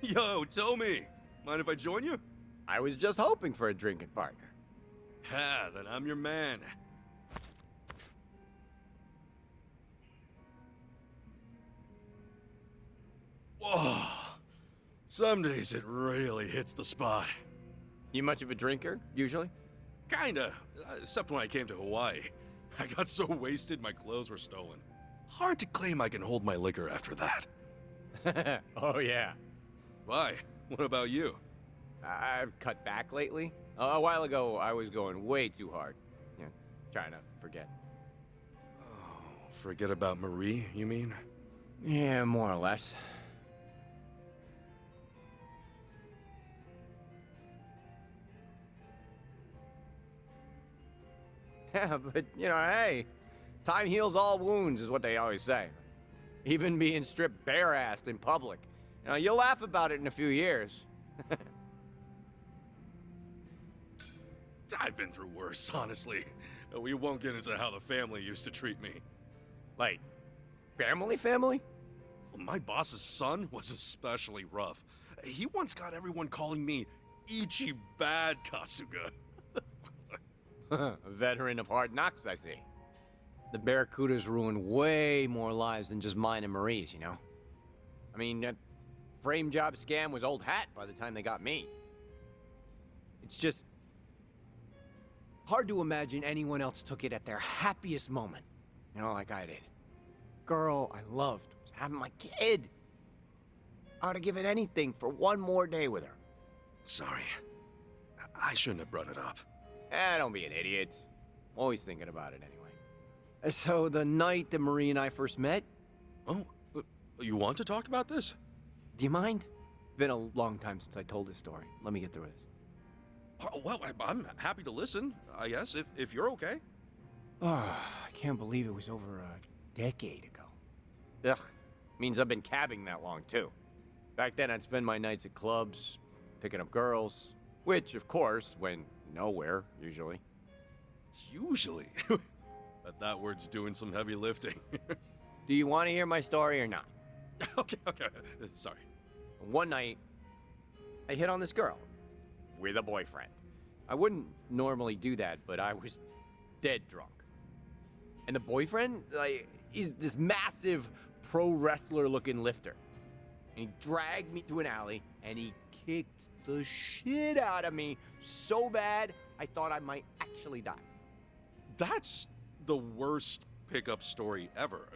Yo, Tommy! Mind if I join you? I was just hoping for a drinking partner. Ha, then I'm your man. Whoa! Some days it really hits the spot. You much of a drinker, usually? Kinda, except when I came to Hawaii. I got so wasted my clothes were stolen. Hard to claim I can hold my liquor after that. Oh, yeah. Why? What about you? I've cut back lately. A while ago, I was going way too hard. Yeah, trying to forget. Oh, forget about Marie, you mean? Yeah, more or less. Yeah, but, hey, time heals all wounds is what they always say. Even being stripped bare-assed in public. You'll laugh about it in a few years. I've been through worse, honestly. We won't get into how the family used to treat me. Like, family? My boss's son was especially rough. He once got everyone calling me Ichi Bad Kasuga. A veteran of hard knocks, I see. The Barracudas ruined way more lives than just mine and Marie's, I mean, that frame job scam was old hat by the time they got me. It's just hard to imagine anyone else took it at their happiest moment, like I did. Girl I loved was having my kid. I would have given anything for one more day with her. Sorry. I shouldn't have brought it up. Don't be an idiot. Always thinking about it anyway. So the night that Marie and I first met... Oh, you want to talk about this? Do you mind? Been a long time since I told this story. Let me get through this. Well, I'm happy to listen, I guess, if you're okay. Oh, I can't believe it was over a decade ago. Ugh, means I've been cabbing that long, too. Back then, I'd spend my nights at clubs, picking up girls, which, of course, went nowhere, usually. Usually? Bet that word's doing some heavy lifting. Do you want to hear my story or not? Okay, sorry. One night, I hit on this girl. With a boyfriend. I wouldn't normally do that, but I was dead drunk. And the boyfriend, he's this massive pro wrestler looking lifter. And he dragged me to an alley and he kicked the shit out of me so bad I thought I might actually die. That's the worst pickup story ever.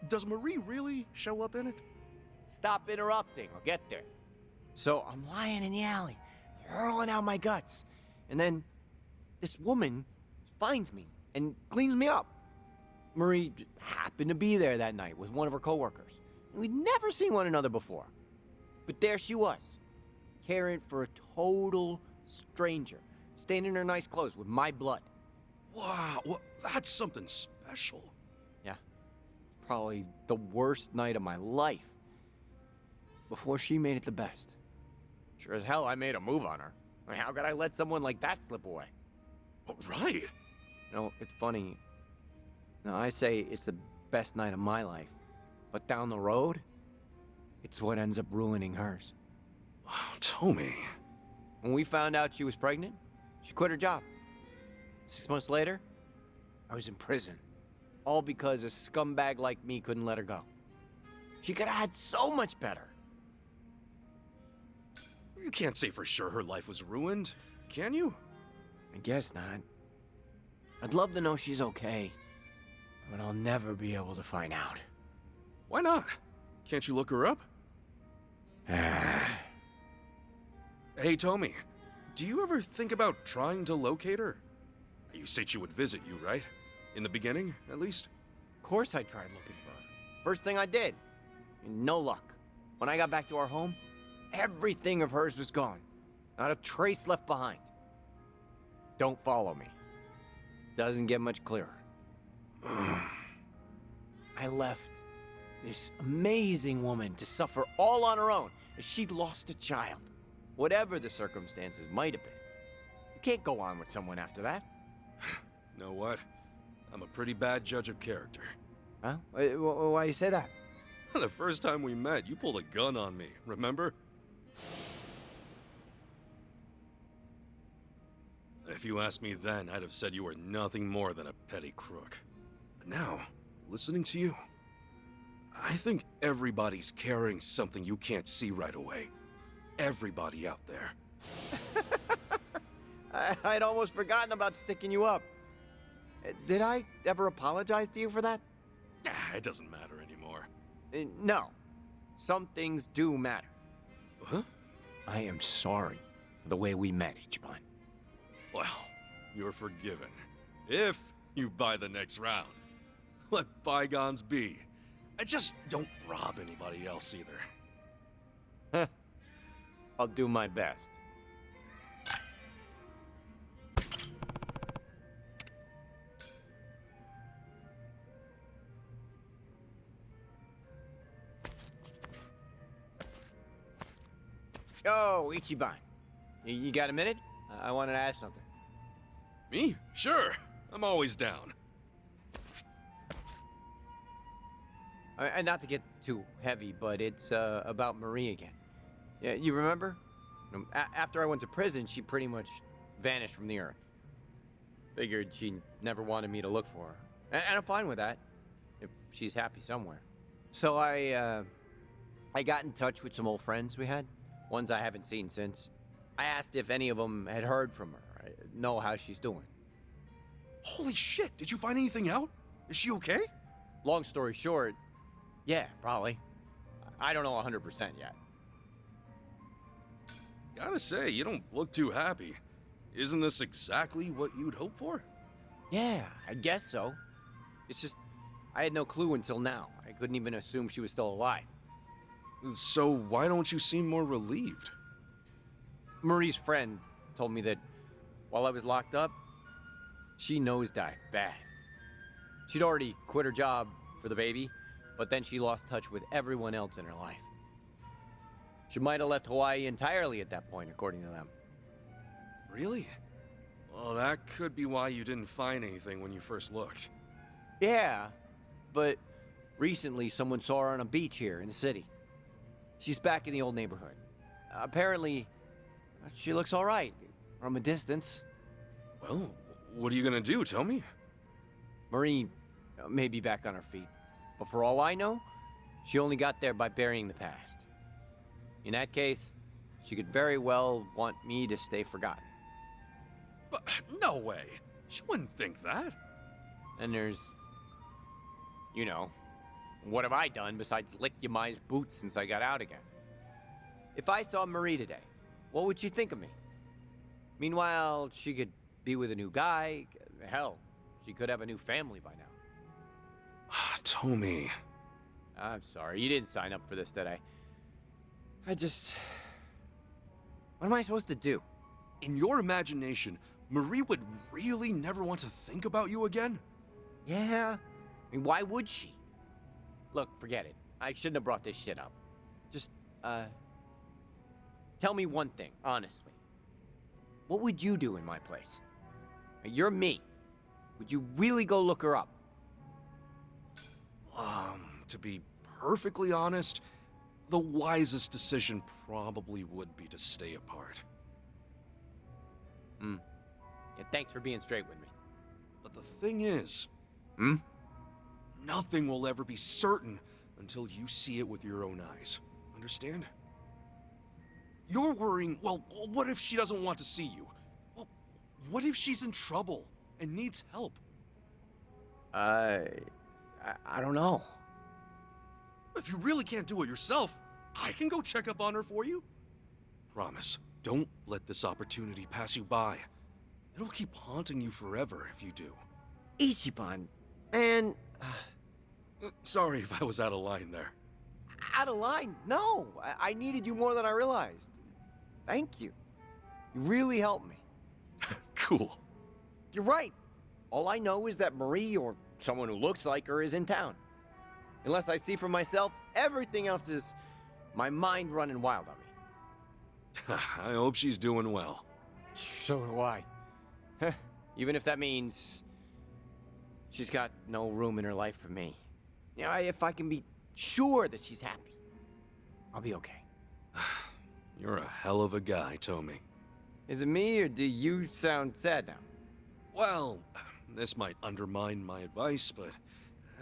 Does Marie really show up in it? Stop interrupting, I'll get there. So I'm lying in the alley, hurling out my guts. And then this woman finds me and cleans me up. Marie happened to be there that night with one of her coworkers. We'd never seen one another before. But there she was, caring for a total stranger, staying in her nice clothes with my blood. Wow, well, that's something special. Yeah, probably the worst night of my life. Before she made it the best. Sure as hell I made a move on her. I mean, how could I let someone like that slip away? Oh, right. It's funny. Now, I say it's the best night of my life. But down the road, it's what ends up ruining hers. Oh, Tommy. When we found out she was pregnant, she quit her job. 6 months later, I was in prison. All because a scumbag like me couldn't let her go. She could have had so much better. You can't say for sure her life was ruined, can you? I guess not. I'd love to know she's okay, but I'll never be able to find out. Why not? Can't you look her up? Ah. Hey, Tommy, do you ever think about trying to locate her? You said she would visit you, right? In the beginning, at least? Of course I tried looking for her. First thing I did. No luck. When I got back to our home, everything of hers was gone. Not a trace left behind. Don't follow me. Doesn't get much clearer. I left this amazing woman to suffer all on her own as she'd lost a child. Whatever the circumstances might have been. You can't go on with someone after that. Know what? I'm a pretty bad judge of character. Huh? Why you say that? The first time we met, you pulled a gun on me, remember? If you asked me then, I'd have said you were nothing more than a petty crook. But now, listening to you, I think everybody's carrying something you can't see right away. Everybody out there. I'd almost forgotten about sticking you up. Did I ever apologize to you for that? It doesn't matter anymore. No. Some things do matter. Huh? I am sorry for the way we met, Ichiban. Well, you're forgiven. If you buy the next round. Let bygones be. And just don't rob anybody else either. I'll do my best. Yo, Ichiban. You got a minute? I wanted to ask something. Me? Sure. I'm always down. And not to get too heavy, but it's about Marie again. Yeah, you remember? After I went to prison, she pretty much vanished from the earth. Figured she never wanted me to look for her. And I'm fine with that, if she's happy somewhere. So I got in touch with some old friends we had, ones I haven't seen since. I asked if any of them had heard from her, know how she's doing. Holy shit, did you find anything out? Is she okay? Long story short, yeah, probably. I don't know 100% yet. Gotta say, you don't look too happy. Isn't this exactly what you'd hope for? Yeah, I guess so. It's just, I had no clue until now. I couldn't even assume she was still alive. So why don't you seem more relieved? Marie's friend told me that while I was locked up, she nosedived bad. She'd already quit her job for the baby, but then she lost touch with everyone else in her life. She might have left Hawaii entirely at that point, according to them. Really? Well, that could be why you didn't find anything when you first looked. Yeah, but recently someone saw her on a beach here in the city. She's back in the old neighborhood. Apparently, she looks all right from a distance. Well, what are you gonna do? Tell me. Marie may be back on her feet, but for all I know, she only got there by burying the past. In that case, she could very well want me to stay forgotten. But no way. She wouldn't think that. And there's, you know, what have I done besides lick Yamai's boots since I got out again? If I saw Marie today, what would she think of me? Meanwhile, she could be with a new guy. Hell, she could have a new family by now. Tomi. I'm sorry, you didn't sign up for this, did I? What am I supposed to do? In your imagination, Marie would really never want to think about you again? Yeah, I mean, why would she? Look, forget it. I shouldn't have brought this shit up. Just, tell me one thing, honestly. What would you do in my place? You're me. Would you really go look her up? To be perfectly honest, the wisest decision probably would be to stay apart. Yeah, thanks for being straight with me. But the thing is, Hmm? nothing will ever be certain until you see it with your own eyes. Understand? You're worrying, well, what if she doesn't want to see you? Well, what if she's in trouble and needs help? I don't know. If you really can't do it yourself, I can go check up on her for you. Promise, don't let this opportunity pass you by. It'll keep haunting you forever if you do. Ichiban, man, Sorry if I was out of line there. out of line. No, I needed you more than I realized. Thank you. You really helped me. Cool. You're right. All I know is that Marie, or someone who looks like her, is in town. Unless I see for myself, everything else is my mind running wild on me. I hope she's doing well. So do I. Even if that means she's got no room in her life for me. You know, if I can be sure that she's happy, I'll be okay. You're a hell of a guy, Tomi. Is it me, or do you sound sad now? Well, this might undermine my advice, but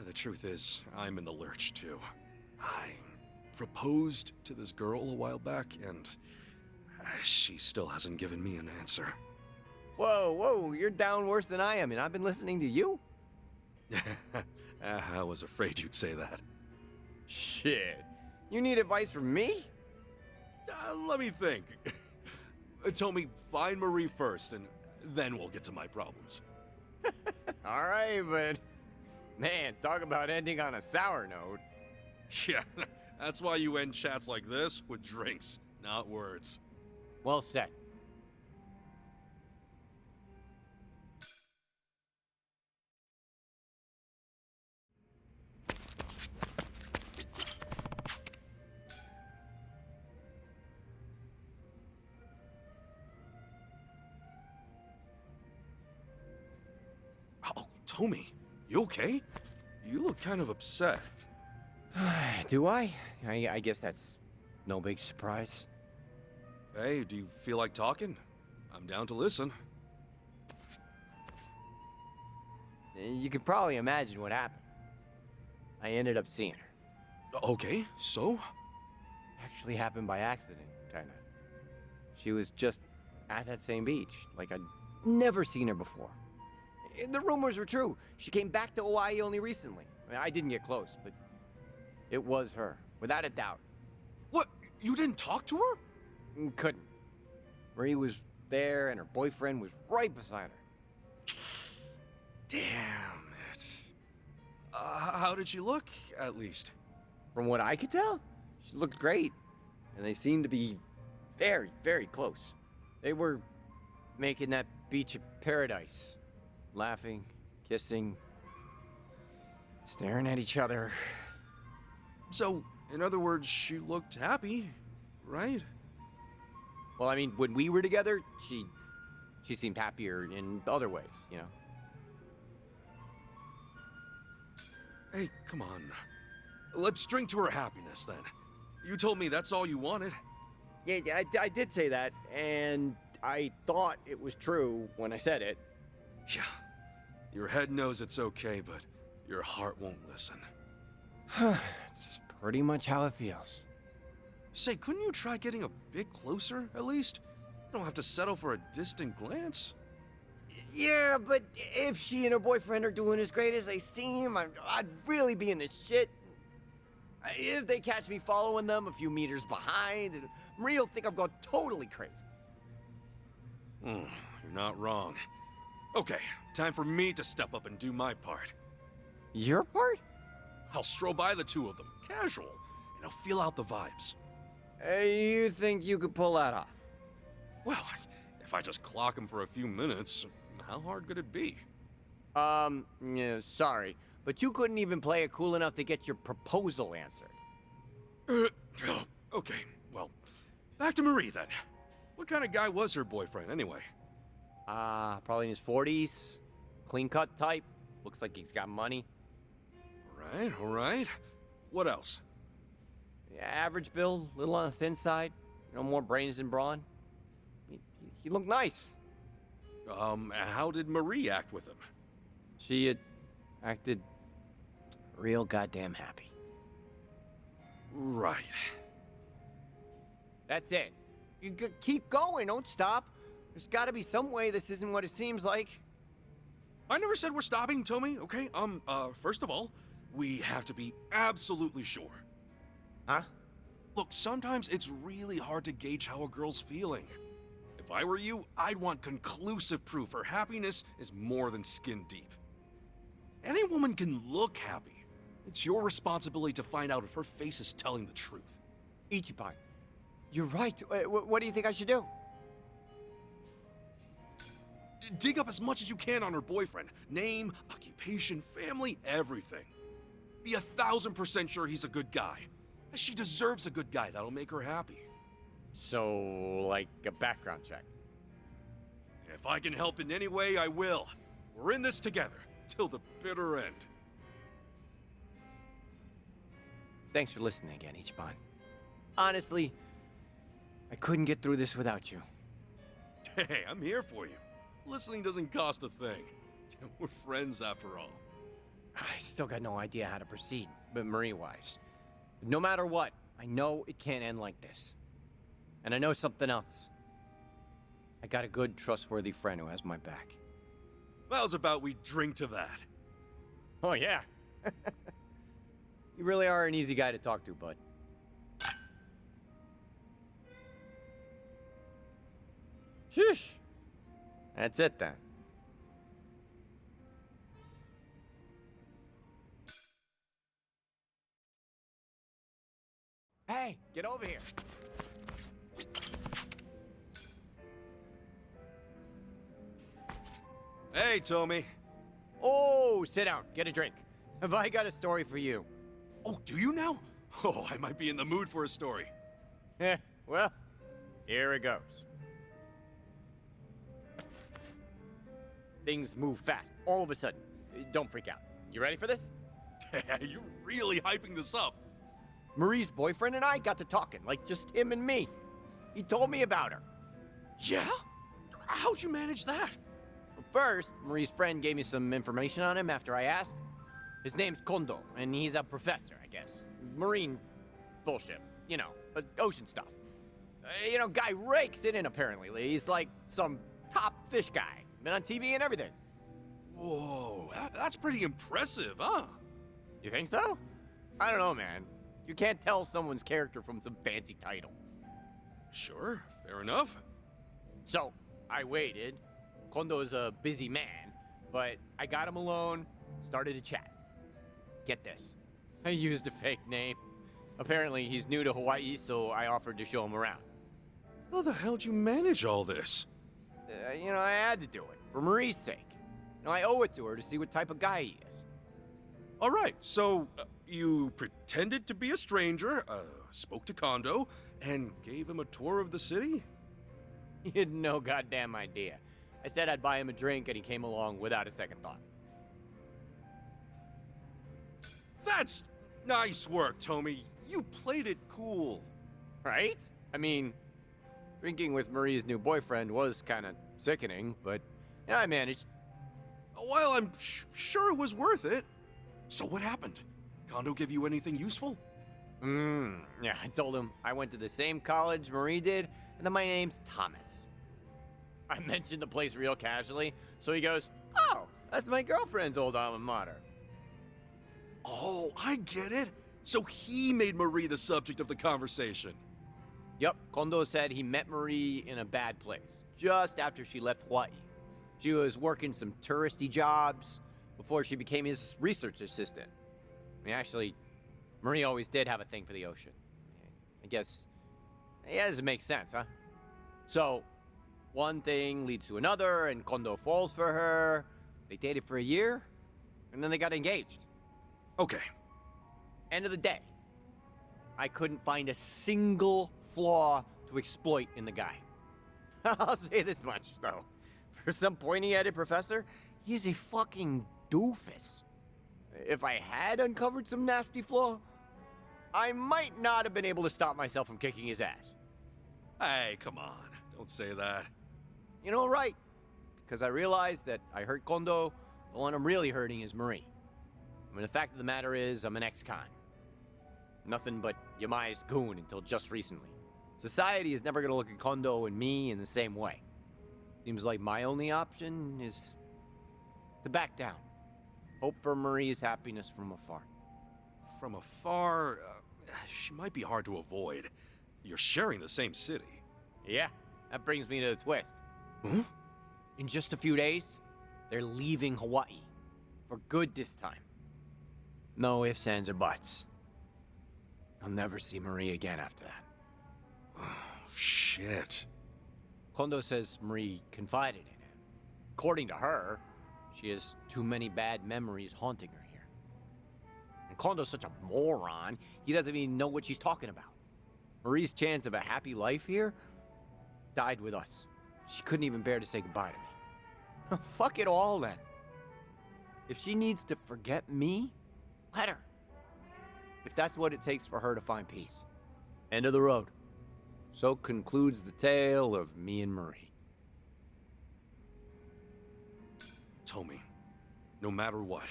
the truth is, I'm in the lurch too. I proposed to this girl a while back, and she still hasn't given me an answer. Whoa, you're down worse than I am, and I've been listening to you? I was afraid you'd say that. Shit. You need advice from me? Let me think. Tomi, find Marie first, and then we'll get to my problems. All right, but man, talk about ending on a sour note. Yeah, that's why you end chats like this with drinks, not words. Well said. Oh, Tomi, you okay? You look kind of upset. Do I? I guess that's no big surprise. Hey, do you feel like talking? I'm down to listen. You can probably imagine what happened. I ended up seeing her. Okay, so? Actually happened by accident, kinda. She was just at that same beach, like I'd never seen her before. The rumors were true. She came back to Hawaii only recently. I didn't get close, but it was her, without a doubt. What? You didn't talk to her? Couldn't. Marie was there, and her boyfriend was right beside her. Damn it. How did she look, at least? From what I could tell, she looked great, and they seemed to be very, very close. They were making that beach a paradise, laughing, kissing, staring at each other. So, in other words, she looked happy, right? Well, I mean, when we were together, she seemed happier in other ways, you know? Hey, come on. Let's drink to her happiness, then. You told me that's all you wanted. Yeah, I did say that, and I thought it was true when I said it. Yeah. Your head knows it's okay, but your heart won't listen. It's pretty much how it feels. Say, couldn't you try getting a bit closer, at least? You don't have to settle for a distant glance. Yeah, but if she and her boyfriend are doing as great as they seem, I'd really be in the shit. If they catch me following them a few meters behind, Marie will think I've gone totally crazy. You're not wrong. Okay, time for me to step up and do my part. Your part? I'll stroll by the two of them, casual, and I'll feel out the vibes. You think you could pull that off? Well, if I just clock them for a few minutes, how hard could it be? Yeah, sorry, but you couldn't even play it cool enough to get your proposal answered. Okay, well, back to Marie then. What kind of guy was her boyfriend, anyway? Probably in his 40s. Clean-cut type. Looks like he's got money. All right. What else? Yeah, average build, little on the thin side. No more brains than brawn. He looked nice. How did Marie act with him? She had acted real goddamn happy. Right. That's it. You keep going, don't stop. There's gotta be some way this isn't what it seems like. I never said we're stopping, Tomi, okay? First of all, we have to be absolutely sure. Huh? Look, sometimes it's really hard to gauge how a girl's feeling. If I were you, I'd want conclusive proof her happiness is more than skin deep. Any woman can look happy. It's your responsibility to find out if her face is telling the truth. Ichiban, you're right. What do you think I should do? Dig up as much as you can on her boyfriend. Name, occupation, family, everything. Be 1,000% sure he's a good guy. She deserves a good guy that'll make her happy. So, like a background check? If I can help in any way, I will. We're in this together, till the bitter end. Thanks for listening again, Ichiban. Honestly, I couldn't get through this without you. Hey, I'm here for you. Listening doesn't cost a thing. We're friends after all. I still got no idea how to proceed, but Marie-wise. No matter what, I know it can't end like this. And I know something else. I got a good, trustworthy friend who has my back. How's about we drink to that? Oh, yeah. You really are an easy guy to talk to, bud. Sheesh. That's it, then. Hey, get over here. Hey, Tommy. Oh, sit down. Get a drink. Have I got a story for you? Oh, do you now? Oh, I might be in the mood for a story. Well, here it goes. Things move fast, all of a sudden. Don't freak out. You ready for this? You're really hyping this up. Marie's boyfriend and I got to talking, like just him and me. He told me about her. Yeah? How'd you manage that? First, Marie's friend gave me some information on him after I asked. His name's Kondo, and he's a professor, I guess. Marine bullshit. You know, ocean stuff. Guy rakes it in, apparently. He's like some top fish guy. Been on TV and everything. Whoa, that's pretty impressive, huh? You think so? I don't know, man. You can't tell someone's character from some fancy title. Sure, fair enough. So, I waited. Kondo's a busy man, but I got him alone, started to chat. Get this. I used a fake name. Apparently, he's new to Hawaii, so I offered to show him around. How the hell'd you manage all this? I had to do it, for Marie's sake. I owe it to her to see what type of guy he is. All right, so you pretended to be a stranger, spoke to Kondo, and gave him a tour of the city? He had no goddamn idea. I said I'd buy him a drink, and he came along without a second thought. That's nice work, Tommy. You played it cool. Right? I mean, drinking with Marie's new boyfriend was kind of sickening, but yeah, I managed. Well, I'm sure it was worth it. So what happened? Kondo give you anything useful? Yeah, I told him I went to the same college Marie did, and that my name's Thomas. I mentioned the place real casually, so he goes, "Oh, that's my girlfriend's old alma mater." Oh, I get it. So he made Marie the subject of the conversation. Yup, Kondo said he met Marie in a bad place, just after she left Hawaii. She was working some touristy jobs before she became his research assistant. Actually, Marie always did have a thing for the ocean. I guess, yeah, this makes sense, huh? So, one thing leads to another, and Kondo falls for her. They dated for a year, and then they got engaged. Okay. End of the day, I couldn't find a single flaw to exploit in the guy. I'll say this much, though. For some pointy-headed professor, he's a fucking doofus. If I had uncovered some nasty flaw, I might not have been able to stop myself from kicking his ass. Hey, come on. Don't say that. Right. Because I realized that I hurt Kondo, the one I'm really hurting is Marie. The fact of the matter is, I'm an ex-con. Nothing but Yamai's goon until just recently. Society is never gonna look at Kondo and me in the same way. Seems like my only option is to back down. Hope for Marie's happiness from afar. From afar, she might be hard to avoid. You're sharing the same city. Yeah, that brings me to the twist. Huh? In just a few days, they're leaving Hawaii. For good this time. No ifs, ands, or buts. I'll never see Marie again after that. Shit. Kondo says Marie confided in him. According to her, she has too many bad memories haunting her here. And Kondo's such a moron, he doesn't even know what she's talking about. Marie's chance of a happy life here died with us. She couldn't even bear to say goodbye to me. Fuck it all, then. If she needs to forget me, let her. If that's what it takes for her to find peace. End of the road. So concludes the tale of me and Marie. Tommy, no matter what,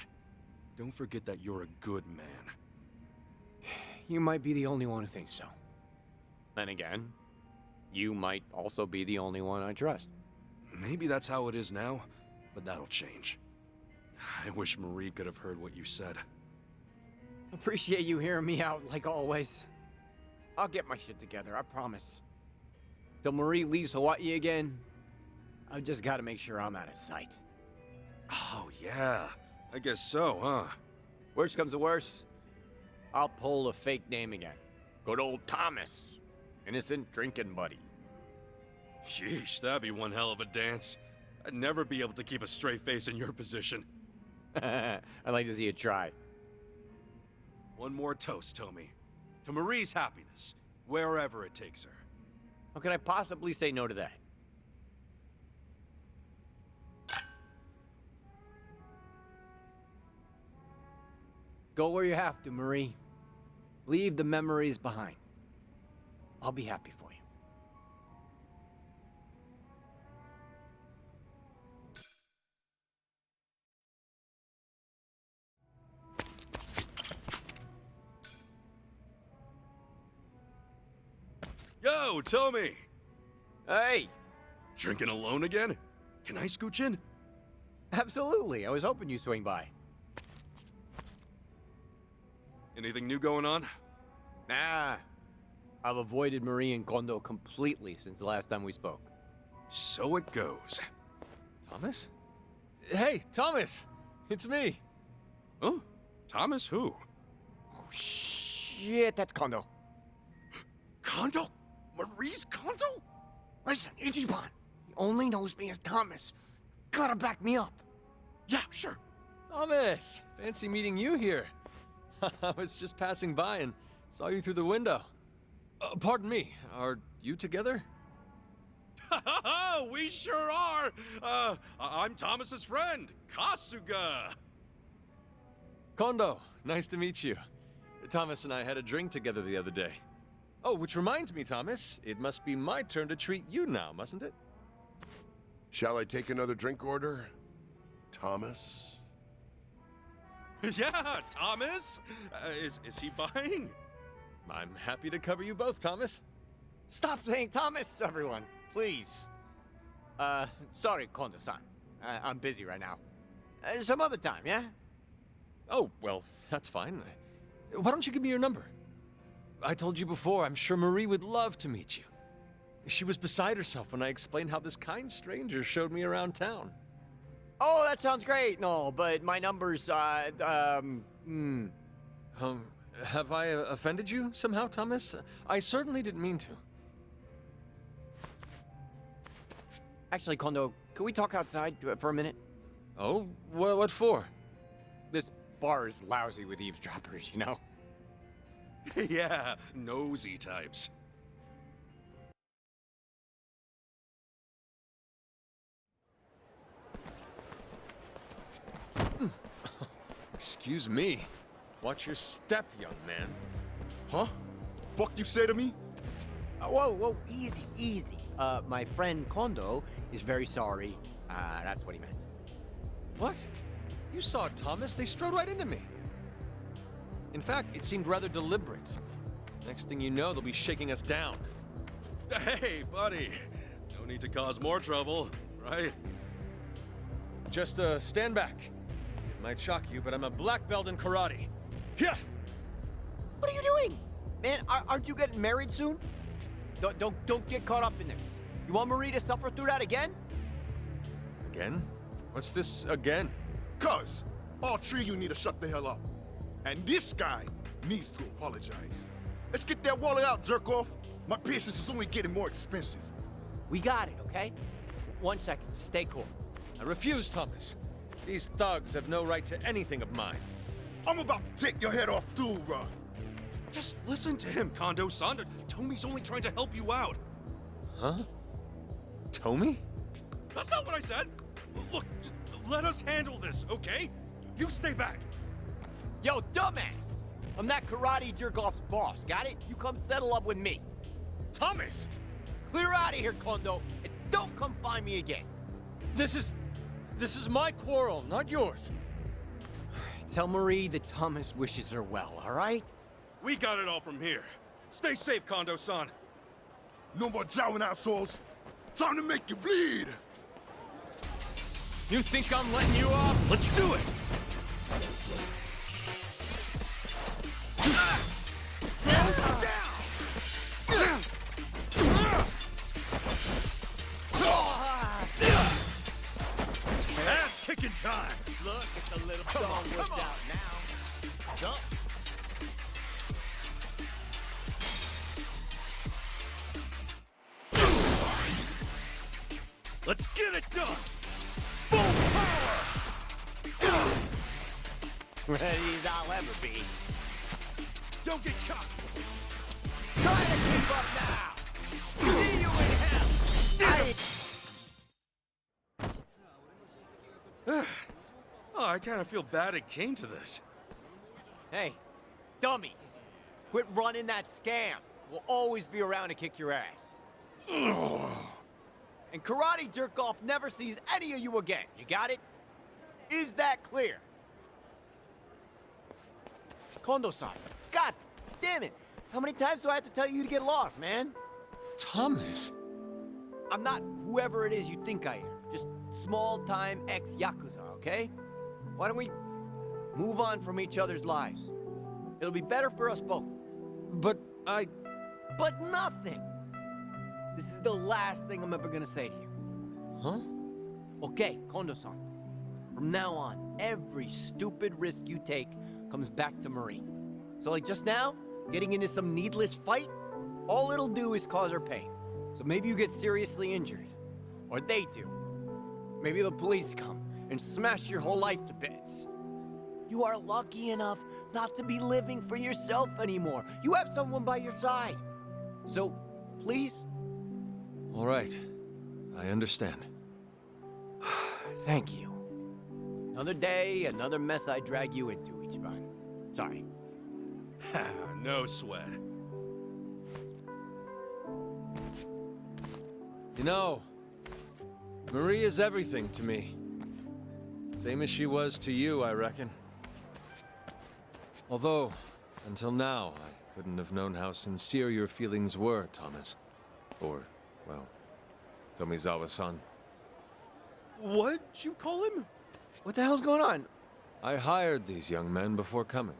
don't forget that you're a good man. You might be the only one who thinks so. Then again, you might also be the only one I trust. Maybe that's how it is now, but that'll change. I wish Marie could have heard what you said. Appreciate you hearing me out, like always. I'll get my shit together, I promise. Till Marie leaves Hawaii again, I've just got to make sure I'm out of sight. Oh, yeah. I guess so, huh? Worst comes to worst, I'll pull a fake name again. Good old Thomas. Innocent drinking buddy. Sheesh, that'd be one hell of a dance. I'd never be able to keep a straight face in your position. I'd like to see you try. One more toast, Tommy. To Marie's happiness, wherever it takes her. How can I possibly say no to that? Go where you have to, Marie. Leave the memories behind. I'll be happy for you. Yo, Tommy! Hey! Drinking alone again? Can I scooch in? Absolutely. I was hoping you'd swing by. Anything new going on? Nah. I've avoided Marie and Kondo completely since the last time we spoke. So it goes. Thomas? Hey, Thomas! It's me! Huh? Thomas who? Oh, shit, that's Kondo. Kondo? Marie's Kondo? Listen, Ichiban. He only knows me as Thomas. Gotta back me up. Yeah, sure. Thomas! Fancy meeting you here. I was just passing by and saw you through the window. Pardon me, are you together? We sure are! I'm Thomas's friend, Kasuga! Kondo, nice to meet you. Thomas and I had a drink together the other day. Oh, which reminds me, Thomas, it must be my turn to treat you now, mustn't it? Shall I take another drink order, Thomas? Yeah, Thomas! Is he buying? I'm happy to cover you both, Thomas. Stop saying Thomas, everyone. Please. Sorry, Kondo-san. I'm busy right now. Some other time, yeah? Oh, well, that's fine. Why don't you give me your number? I told you before, I'm sure Marie would love to meet you. She was beside herself when I explained how this kind stranger showed me around town. Oh, that sounds great. No, but my number's, Have I offended you somehow, Thomas? I certainly didn't mean to. Actually, Kondo, can we talk outside for a minute? Oh, what for? This bar is lousy with eavesdroppers, you know? Yeah, nosy types. Excuse me. Watch your step, young man. Huh? Fuck you say to me? Whoa, easy, easy. My friend Kondo is very sorry. That's what he meant. What? You saw Thomas? They strode right into me. In fact, it seemed rather deliberate. Next thing you know, they'll be shaking us down. Hey, buddy. No need to cause more trouble, right? Just, stand back. It might shock you, but I'm a black belt in karate. Yeah! What are you doing? Man, aren't you getting married soon? Don't get caught up in this. You want Marie to suffer through that again? Again? What's this again? Cuz, all three of you need to shut the hell up. And this guy needs to apologize. Let's get that wallet out, jerk off. My patience is only getting more expensive. We got it, okay? 1 second, stay cool. I refuse, Thomas. These thugs have no right to anything of mine. I'm about to take your head off too, bro. Just listen to him, Kondo-san. Tomi's only trying to help you out. Huh? Tomi? That's not what I said. Look, just let us handle this, okay? You stay back. Yo, dumbass! I'm that karate jerk-off's boss, got it? You come settle up with me. Thomas! Clear out of here, Kondo, and don't come find me again. This is... This is my quarrel, not yours. Tell Marie that Thomas wishes her well, all right? We got it all from here. Stay safe, Kondo-san. No more jowling assholes. Time to make you bleed. You think I'm letting you off? Let's do it! Ass kicking time! Look, it's a little dog worked out now. Jump. Let's get it done! Full power! Ready as I'll ever be. Don't get caught! Try to keep up now! See you in hell! Oh, I kind of feel bad it came to this. Hey, dummies. Quit running that scam. We'll always be around to kick your ass. And Karate Jerk-Off never sees any of you again. You got it? Is that clear? Kondo-san, God damn it. How many times do I have to tell you to get lost, man? Thomas. I'm not whoever it is you think I am. Just small-time ex-Yakuza, okay? Why don't we move on from each other's lives? It'll be better for us both. But But nothing! This is the last thing I'm ever gonna say to you. Huh? Okay, Kondo-san. From now on, every stupid risk you take comes back to Marie. So like just now, getting into some needless fight, all it'll do is cause her pain. So maybe you get seriously injured. Or they do. Maybe the police come and smash your whole life to bits. You are lucky enough not to be living for yourself anymore. You have someone by your side. So, please? All right. I understand. Thank you. Another day, another mess I drag you into, Ichiban. Sorry. No sweat. You know, Marie is everything to me. Same as she was to you, I reckon. Although, until now, I couldn't have known how sincere your feelings were, Thomas. Or, well, Tomizawa-san. What'd you call him? What the hell's going on? I hired these young men before coming.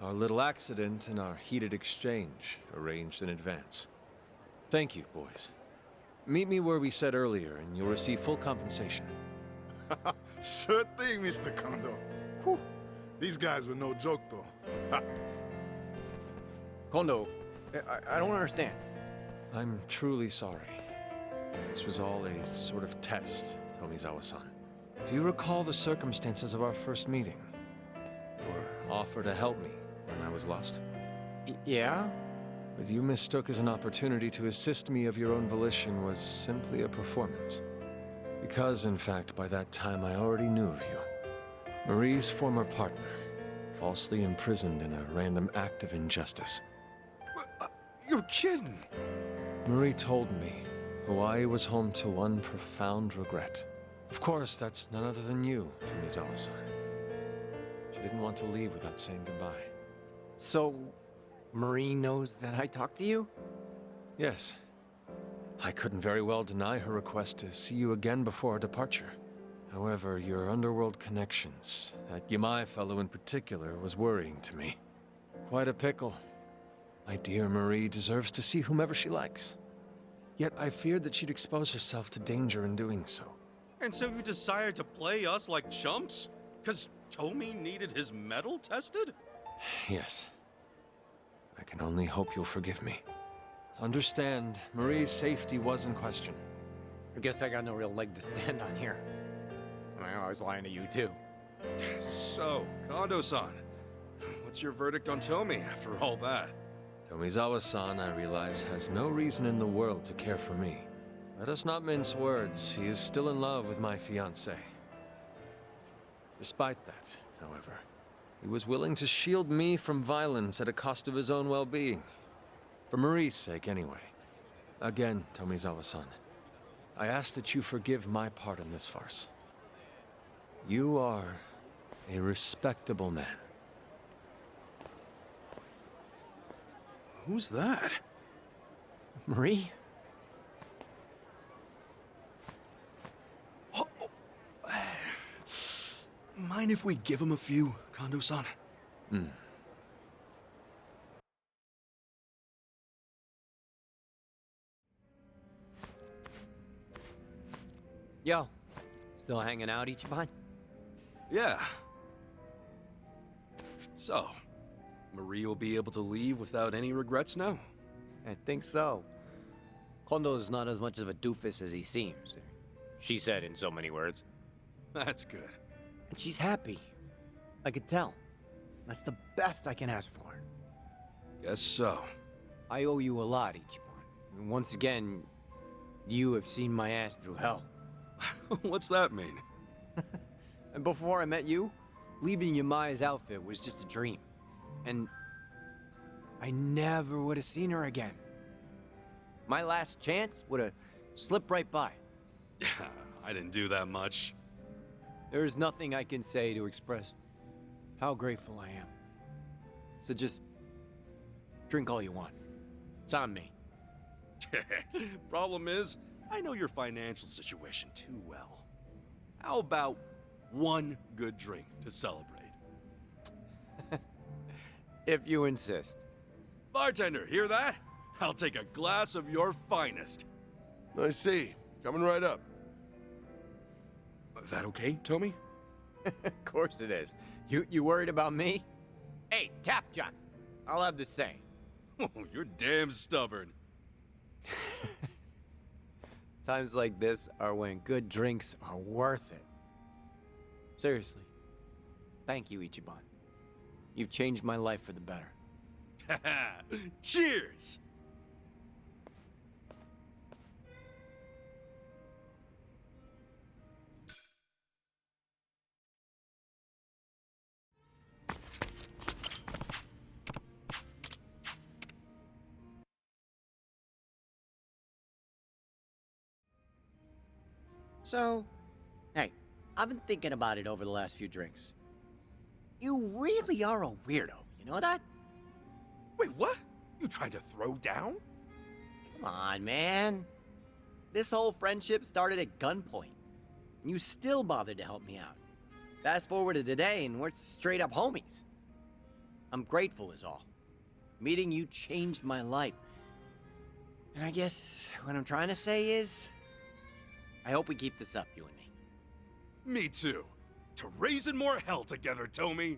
Our little accident and our heated exchange, arranged in advance. Thank you, boys. Meet me where we said earlier, and you'll receive full compensation. Sure thing, Mr. Kondo. Whew. These guys were no joke, though. Kondo, I don't understand. I'm truly sorry. This was all a sort of test, Tomizawa-san. Do you recall the circumstances of our first meeting? Your offer to help me when I was lost? Yeah? What you mistook as an opportunity to assist me of your own volition was simply a performance. Because, in fact, by that time I already knew of you. Marie's former partner, falsely imprisoned in a random act of injustice. You're kidding. Marie told me Hawaii was home to one profound regret. Of course, that's none other than you, Tomizawa-san. She didn't want to leave without saying goodbye. So, Marie knows that I talked to you? Yes. I couldn't very well deny her request to see you again before our departure. However, your underworld connections, that Yamai fellow in particular, was worrying to me. Quite a pickle. My dear Marie deserves to see whomever she likes. Yet I feared that she'd expose herself to danger in doing so. And so you decided to play us like chumps? 'Cause Tomi needed his metal tested? Yes. I can only hope you'll forgive me. Understand, Marie's safety was in question. I guess I got no real leg to stand on here. I was lying to you, too. So, Kondo-san, what's your verdict on Tomi after all that? Tomizawa-san, I realize, has no reason in the world to care for me. Let us not mince words. He is still in love with my fiancée. Despite that, however, he was willing to shield me from violence at a cost of his own well-being. For Marie's sake, anyway. Again, Tomizawa-san, I ask that you forgive my part in this farce. You are a respectable man. Who's that? Marie? Oh, mind if we give him a few, Kondo-san? Yo, still hanging out, Ichiban? Yeah. So, Marie will be able to leave without any regrets now? I think so. Kondo's not as much of a doofus as he seems. She said in so many words. That's good. And she's happy. I could tell. That's the best I can ask for. Guess so. I owe you a lot, Ichiban. And once again, you have seen my ass through hell. What's that mean? And before I met you, leaving Yamai's outfit was just a dream. And I never would have seen her again. My last chance would have slipped right by. Yeah, I didn't do that much. There's nothing I can say to express how grateful I am. So just drink all you want. It's on me. Problem is, I know your financial situation too well. How about one good drink to celebrate? If you insist. Bartender, hear that? I'll take a glass of your finest. I see. Coming right up. That okay, Tommy? Of course it is. You worried about me? Hey, Tap John. I'll have to say. Oh, you're damn stubborn. Times like this are when good drinks are worth it. Seriously. Thank you, Ichiban. You've changed my life for the better. Cheers! So, hey, I've been thinking about it over the last few drinks. You really are a weirdo, you know that? Wait, what? You tried to throw down? Come on, man. This whole friendship started at gunpoint. And you still bothered to help me out. Fast forward to today, and we're straight up homies. I'm grateful is all. Meeting you changed my life. And I guess what I'm trying to say is, I hope we keep this up, you and me. Me too. To raising more hell together, Tommy.